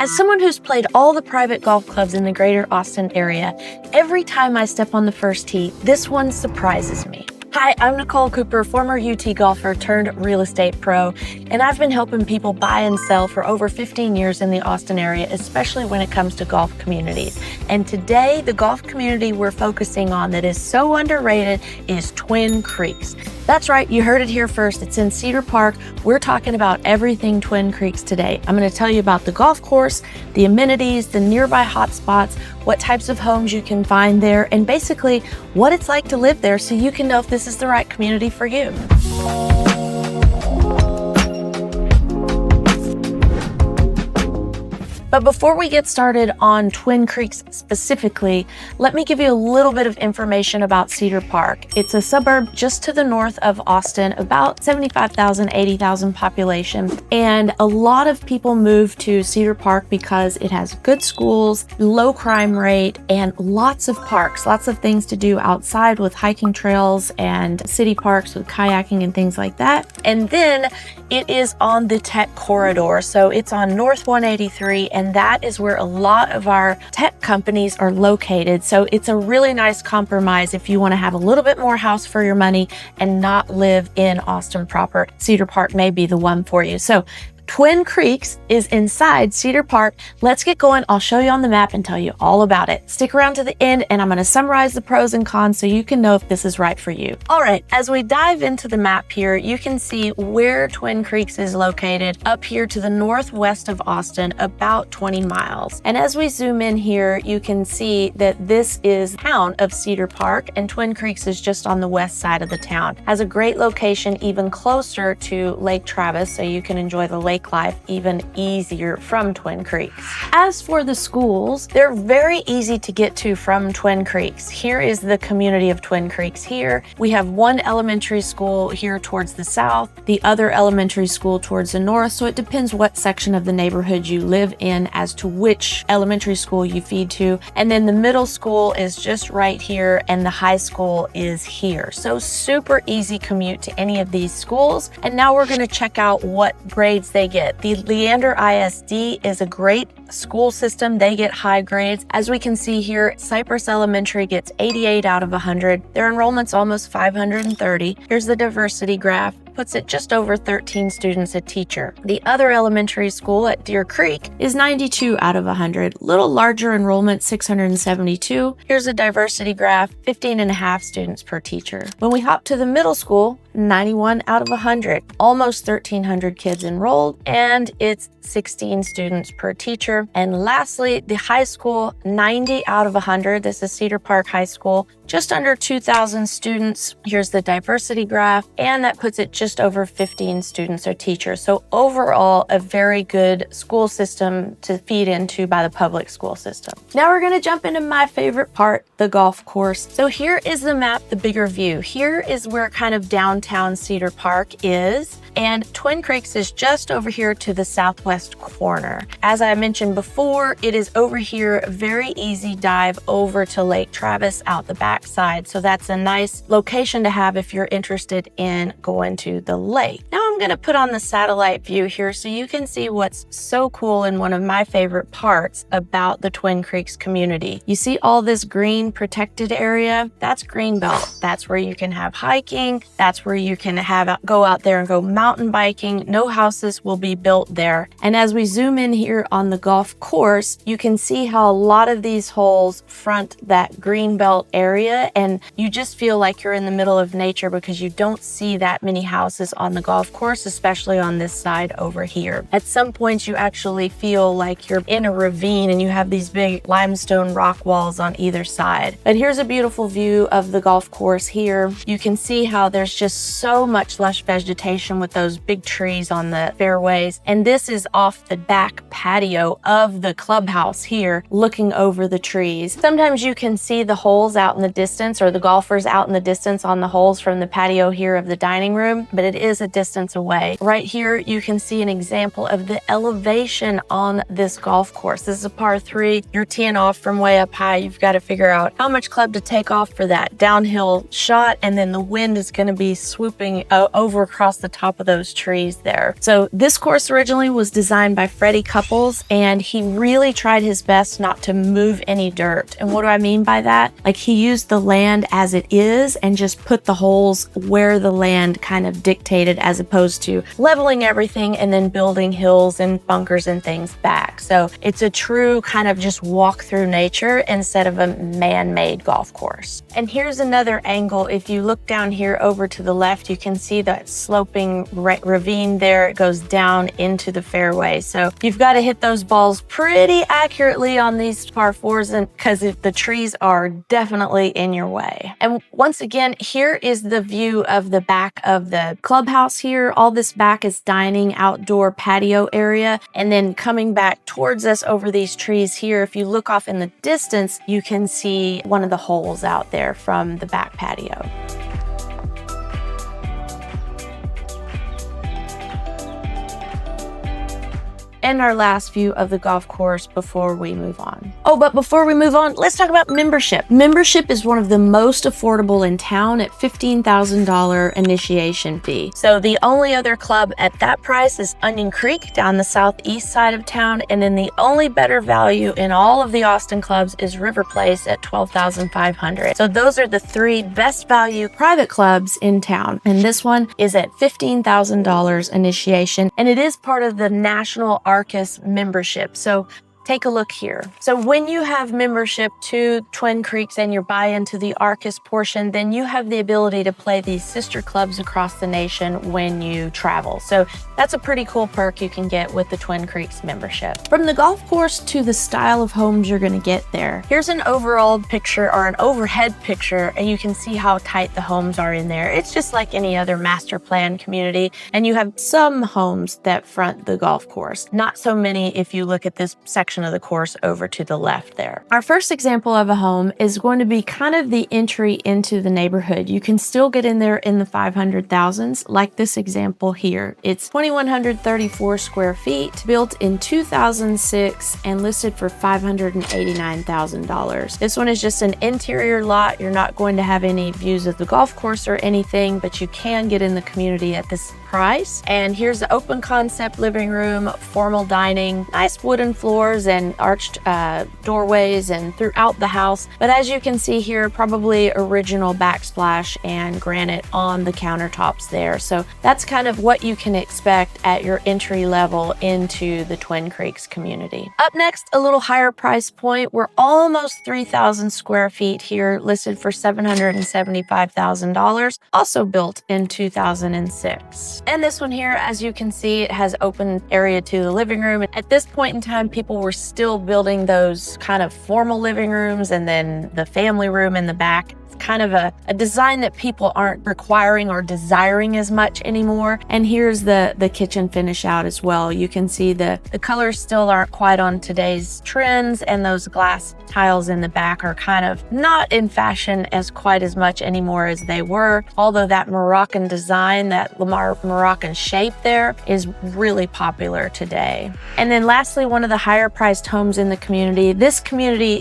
As someone who's played all the private golf clubs in the greater Austin area, every time I step on the first tee, this one surprises me. Hi, I'm Nicole Cooper, former UT golfer turned real estate pro, and I've been helping people buy and sell for over 15 years in the Austin area, especially when it comes to golf communities. And today, the golf community we're focusing on that is so underrated is Twin Creeks. That's right, you heard it here first. It's in Cedar Park. We're talking about everything Twin Creeks today. I'm going to tell you about the golf course, the amenities, the nearby hotspots, what types of homes you can find there, and basically what it's like to live there so you can know if this is the right community for you. But before we get started on Twin Creeks specifically, let me give you a little bit of information about Cedar Park. It's a suburb just to the north of Austin, about 75,000, 80,000 population. And a lot of people move to Cedar Park because it has good schools, low crime rate, and lots of parks, lots of things to do outside with hiking trails and city parks with kayaking and things like that. And then it is on the tech corridor. So it's on North 183, and that is where a lot of our tech companies are located. So it's a really nice compromise if you want to have a little bit more house for your money and not live in Austin proper. Cedar Park may be the one for you. So Twin Creeks is inside Cedar Park. Let's get going. I'll show you on the map and tell you all about it. Stick around to the end and I'm going to summarize the pros and cons so you can know if this is right for you. All right, as we dive into the map here, you can see where Twin Creeks is located up here to the northwest of Austin, about 20 miles. And as we zoom in here, you can see that this is the town of Cedar Park and Twin Creeks is just on the west side of the town. Has a great location even closer to Lake Travis, so you can enjoy the lake life even easier from Twin Creeks. As for the schools, they're very easy to get to from Twin Creeks. Here is the community of Twin Creeks here. We have one elementary school here towards the south, the other elementary school towards the north, so it depends what section of the neighborhood you live in as to which elementary school you feed to. And then the middle school is just right here and the high school is here. So super easy commute to any of these schools. And now we're going to check out what grades they get. The Leander ISD is a great school system. They get high grades. As we can see here, Cypress Elementary gets 88 out of 100. Their enrollment's almost 530. Here's the diversity graph. Puts it just over 13 students a teacher. The other elementary school at Deer Creek is 92 out of 100. Little larger enrollment, 672. Here's a diversity graph, 15 and a half students per teacher. When we hop to the middle school, 91 out of 100. Almost 1,300 kids enrolled, and it's 16 students per teacher. And lastly, the high school, 90 out of 100. This is Cedar Park High School. Just under 2,000 students. Here's the diversity graph, and that puts it just over 15 students or teachers. So overall, a very good school system to feed into by the public school system. Now we're gonna jump into my favorite part, the golf course. So here is the map, the bigger view. Here is where kind of downtown Cedar Park is. And Twin Creeks is just over here to the southwest corner. As I mentioned before, it is over here, very easy dive over to Lake Travis out the backside. So that's a nice location to have if you're interested in going to the lake. Now I'm gonna put on the satellite view here so you can see what's so cool and one of my favorite parts about the Twin Creeks community. You see all this green protected area? That's Greenbelt. That's where you can have hiking. That's where you can go out there and go mountain biking. No houses will be built there. And as we zoom in here on the golf course, you can see how a lot of these holes front that Greenbelt area, and you just feel like you're in the middle of nature because you don't see that many houses on the golf course, especially on this side over here. At some points, you actually feel like you're in a ravine and you have these big limestone rock walls on either side. But here's a beautiful view of the golf course here. You can see how there's just so much lush vegetation with those big trees on the fairways. And this is off the back patio of the clubhouse here, looking over the trees. Sometimes you can see the holes out in the distance, or the golfers out in the distance on the holes from the patio here of the dining room, but it is a distance away. Right here, you can see an example of the elevation on this golf course. This is a par 3. You're teeing off from way up high. You've got to figure out how much club to take off for that downhill shot, and then the wind is going to be swooping over across the top of those trees there. So this course originally was designed by Freddie Couples, and he really tried his best not to move any dirt. And what do I mean by that? Like, he used the land as it is and just put the holes where the land kind of dictated, as opposed to leveling everything and then building hills and bunkers and things back. So it's a true kind of just walk through nature instead of a man-made golf course. And here's another angle. If you look down here over to the left, you can see that sloping ravine there. It goes down into the fairway. So you've got to hit those balls pretty accurately on these par 4s, and because the trees are definitely in your way. And once again, here is the view of the back of the clubhouse here. All this back is dining, outdoor patio area. And then coming back towards us over these trees here, if you look off in the distance, you can see one of the holes out there from the back patio. And our last view of the golf course before we move on. Oh, but before we move on, let's talk about membership. Membership is one of the most affordable in town at $15,000 initiation fee. So the only other club at that price is Onion Creek down the southeast side of town. And then the only better value in all of the Austin clubs is River Place at $12,500. So those are the 3 best value private clubs in town. And this one is at $15,000 initiation. And it is part of the National Arcus membership. So take a look here. So when you have membership to Twin Creeks and you buy into the Arcus portion, then you have the ability to play these sister clubs across the nation when you travel. So that's a pretty cool perk you can get with the Twin Creeks membership. From the golf course to the style of homes you're going to get there, here's an overall picture or an overhead picture, and you can see how tight the homes are in there. It's just like any other master plan community, and you have some homes that front the golf course. Not so many if you look at this section of the course over to the left there. Our first example of a home is going to be kind of the entry into the neighborhood. You can still get in there in the 500,000s, like this example here. It's 2,134 square feet, built in 2006 and listed for $589,000. This one is just an interior lot. You're not going to have any views of the golf course or anything, but you can get in the community at this price. And here's the open concept living room, formal dining, nice wooden floors and arched doorways and throughout the house. But as you can see here, probably original backsplash and granite on the countertops there. So that's kind of what you can expect at your entry level into the Twin Creeks community. Up next, a little higher price point. We're almost 3,000 square feet here, listed for $775,000, also built in 2006. And this one here, as you can see, it has open area to the living room. And at this point in time, people were still building those kind of formal living rooms and then the family room in the back. Kind of a design that people aren't requiring or desiring as much anymore. And here's the kitchen finish out as well. You can see the colors still aren't quite on today's trends, and those glass tiles in the back are kind of not in fashion as quite as much anymore as they were, although that Moroccan design, that Moroccan shape there, is really popular today. And then lastly, one of the higher priced homes in the community. This community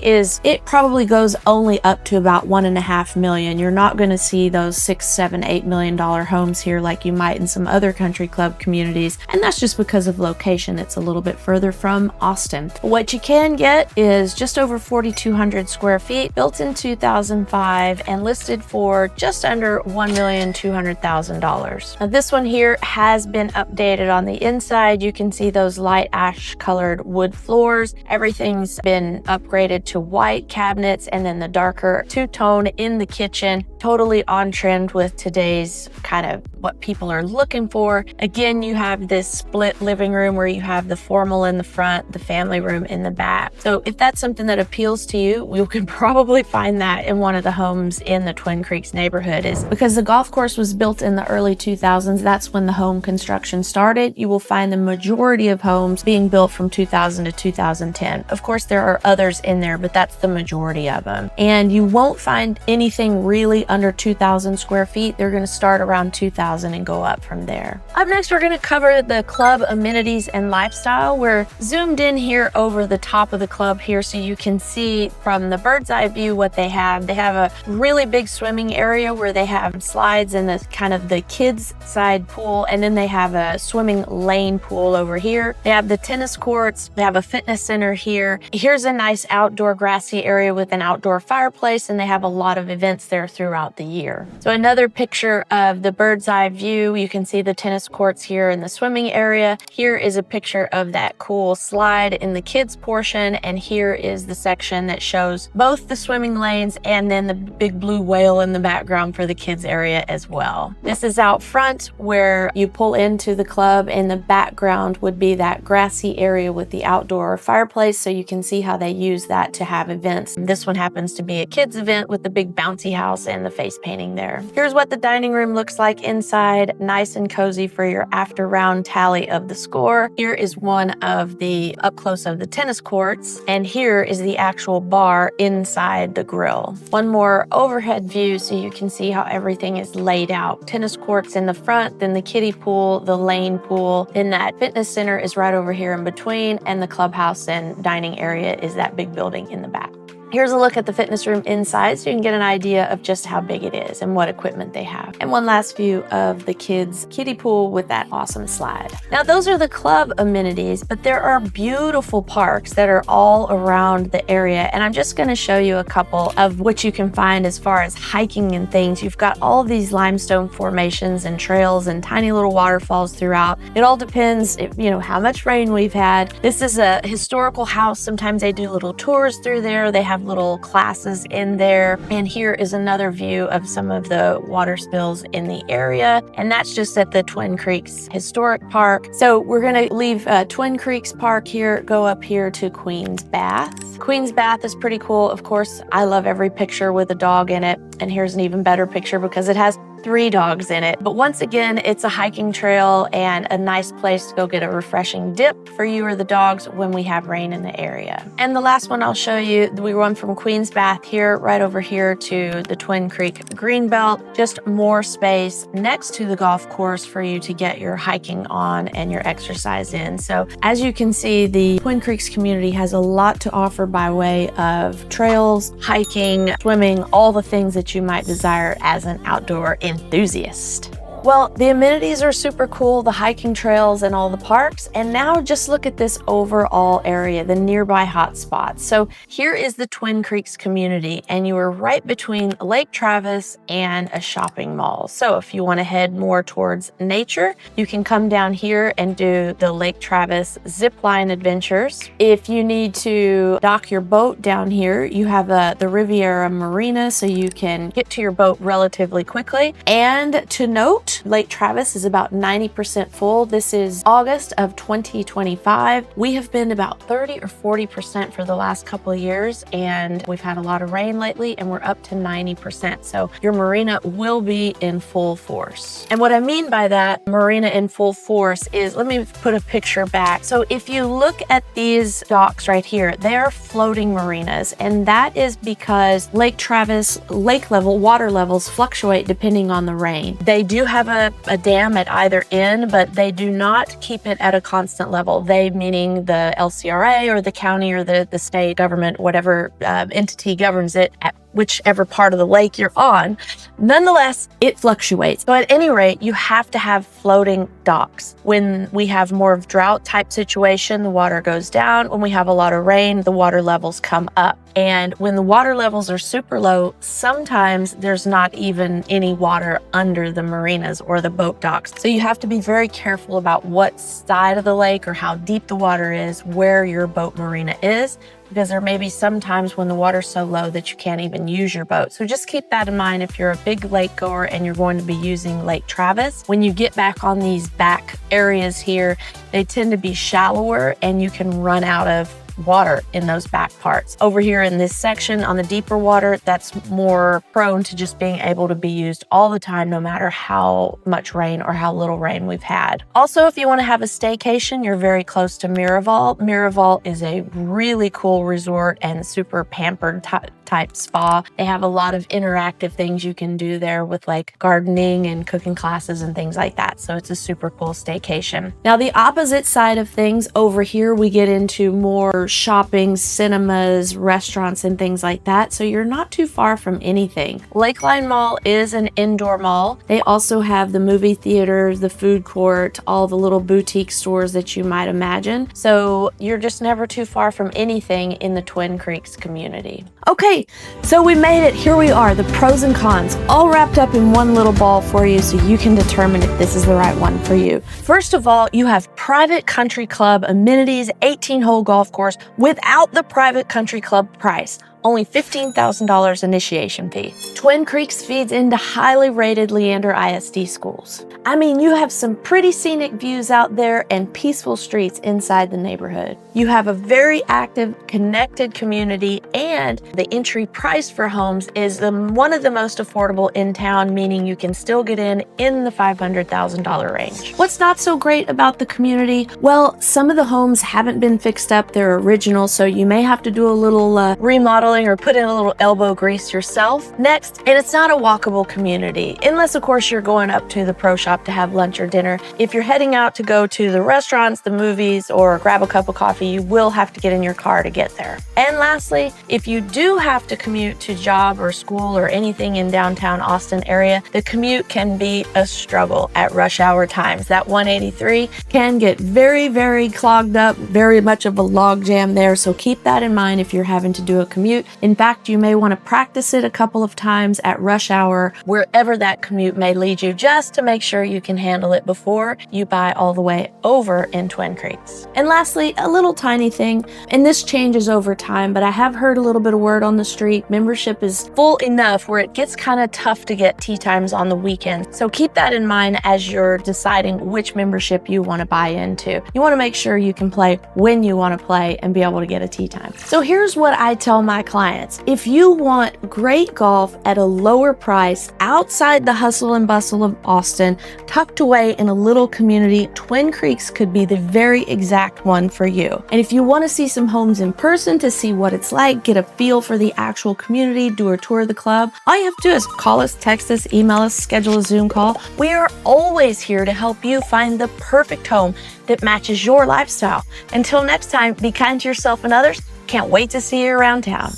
it probably goes only up to about $1.5 million. You're not going to see those $6, $7, $8 million homes here like you might in some other country club communities, and that's just because of location. It's a little bit further from Austin. What you can get is just over 4,200 square feet, built in 2005 and listed for just under $1,200,000. Now this one here has been updated on the inside. You can see those light ash colored wood floors. Everything's been upgraded to white cabinets, and then the darker two-tone in the kitchen, totally on trend with today's kind of what people are looking for. Again, you have this split living room where you have the formal in the front, the family room in the back. So if that's something that appeals to you, you can probably find that in one of the homes in the Twin Creeks neighborhood. Is because the golf course was built in the early 2000s. That's when the home construction started. You will find the majority of homes being built from 2000 to 2010. Of course, there are others in there, but that's the majority of them. And you won't find anything really under 2,000 square feet. They're going to start around 2,000 and go up from there. Up next, we're going to cover the club amenities and lifestyle. We're zoomed in here over the top of the club here so you can see from the bird's eye view what they have. They have a really big swimming area where they have slides and the kind of the kids side pool, and then they have a swimming lane pool over here. They have the tennis courts. They have a fitness center here. Here's a nice outdoor grassy area with an outdoor fireplace, and they have a lot of events there throughout the year. So another picture of the bird's eye view. You can see the tennis courts here in the swimming area. Here is a picture of that cool slide in the kids portion, and here is the section that shows both the swimming lanes and then the big blue whale in the background for the kids area as well. This is out front where you pull into the club, and the background would be that grassy area with the outdoor fireplace, so you can see how they use that to have events. This one happens to be a kids event with the big bouncy house and the face painting there. Here's what the dining room looks like inside, nice and cozy for your after round tally of the score. Here is one of the up close of the tennis courts, and here is the actual bar inside the grill. One more overhead view so you can see how everything is laid out. Tennis courts in the front, then the kiddie pool, the lane pool, then that fitness center is right over here in between, and the clubhouse and dining area is that big building in the back. Here's a look at the fitness room inside so you can get an idea of just how big it is and what equipment they have. And one last view of the kids' kiddie pool with that awesome slide. Now those are the club amenities, but there are beautiful parks that are all around the area. And I'm just gonna show you a couple of what you can find as far as hiking and things. You've got all of these limestone formations and trails and tiny little waterfalls throughout. It all depends, how much rain we've had. This is a historical house. Sometimes they do little tours through there. They have little classes in there. And here is another view of some of the water spills in the area. And that's just at the Twin Creeks Historic Park. So we're gonna leave Twin Creeks Park here, go up here to Queen's Bath. Queen's Bath is pretty cool. Of course, I love every picture with a dog in it. And here's an even better picture because it has 3 dogs in it. But once again, it's a hiking trail and a nice place to go get a refreshing dip for you or the dogs when we have rain in the area. And the last one I'll show you, we run from Queen's Bath here, right over here to the Twin Creek Greenbelt. Just more space next to the golf course for you to get your hiking on and your exercise in. So as you can see, the Twin Creeks community has a lot to offer by way of trails, hiking, swimming, all the things that you might desire as an outdoor enthusiast. Well, the amenities are super cool, the hiking trails and all the parks. And now just look at this overall area, the nearby hotspots. So here is the Twin Creeks community, and you are right between Lake Travis and a shopping mall. So if you want to head more towards nature, you can come down here and do the Lake Travis zip line adventures. If you need to dock your boat down here, you have the Riviera Marina, so you can get to your boat relatively quickly. And to note, Lake Travis is about 90% full. This is August of 2025. We have been about 30 or 40% for the last couple of years, and we've had a lot of rain lately, and we're up to 90%. So your marina will be in full force. And what I mean by that, marina in full force, is, let me put a picture back. So if you look at these docks right here, they are floating marinas, and that is because Lake Travis lake level, water levels fluctuate depending on the rain. They do have a dam at either end, but they do not keep it at a constant level. They, meaning the LCRA or the county or the state government, whatever entity governs it, at whichever part of the lake you're on. Nonetheless, it fluctuates. So at any rate, you have to have floating docks. When we have more of drought type situation, the water goes down. When we have a lot of rain, the water levels come up. And when the water levels are super low, sometimes there's not even any water under the marinas or the boat docks. So you have to be very careful about what side of the lake or how deep the water is, where your boat marina is, because there may be some times when the water's so low that you can't even use your boat. So just keep that in mind if you're a big lake goer and you're going to be using Lake Travis. When you get back on these back areas here, they tend to be shallower and you can run out of water in those back parts. Over here in this section on the deeper water, that's more prone to just being able to be used all the time, no matter how much rain or how little rain we've had. Also, if you want to have a staycation, you're very close to Miraval. Miraval is a really cool resort and super pampered type spa. They have a lot of interactive things you can do there with like gardening and cooking classes and things like that. So it's a super cool staycation. Now the opposite side of things, over here we get into more shopping, cinemas, restaurants, and things like that. So you're not too far from anything. Lakeline Mall is an indoor mall. They also have the movie theaters, the food court, all the little boutique stores that you might imagine. So you're just never too far from anything in the Twin Creeks community. Okay, so we made it. Here we are, the pros and cons, all wrapped up in one little ball for you so you can determine if this is the right one for you. First of all, you have private country club amenities, 18-hole golf course without the private country club price. Only $15,000 initiation fee. Twin Creeks feeds into highly rated Leander ISD schools. I mean, you have some pretty scenic views out there and peaceful streets inside the neighborhood. You have a very active, connected community, and the entry price for homes is one of the most affordable in town, meaning you can still get in the $500,000 range. What's not so great about the community? Well, some of the homes haven't been fixed up. They're original, so you may have to do a little remodeling or put in a little elbow grease yourself. Next, and it's not a walkable community, unless of course you're going up to the pro shop to have lunch or dinner. If you're heading out to go to the restaurants, the movies, or grab a cup of coffee, you will have to get in your car to get there. And lastly, if you do have to commute to job or school or anything in downtown Austin area, the commute can be a struggle at rush hour times. That 183 can get very, very clogged up, very much of a log jam there. So keep that in mind if you're having to do a commute. In fact, you may want to practice it a couple of times at rush hour, wherever that commute may lead you, just to make sure you can handle it before you buy all the way over in Twin Creeks. And lastly, a little tiny thing, and this changes over time, but I have heard a little bit of word on the street. Membership is full enough where it gets kind of tough to get tee times on the weekend. So keep that in mind as you're deciding which membership you want to buy into. You want to make sure you can play when you want to play and be able to get a tee time. So here's what I tell my clients. If you want great golf at a lower price outside the hustle and bustle of Austin, tucked away in a little community, Twin Creeks could be the very exact one for you. And if you want to see some homes in person to see what it's like, get a feel for the actual community, do a tour of the club, all you have to do is call us, text us, email us, schedule a Zoom call. We are always here to help you find the perfect home that matches your lifestyle. Until next time, be kind to yourself and others. Can't wait to see you around town.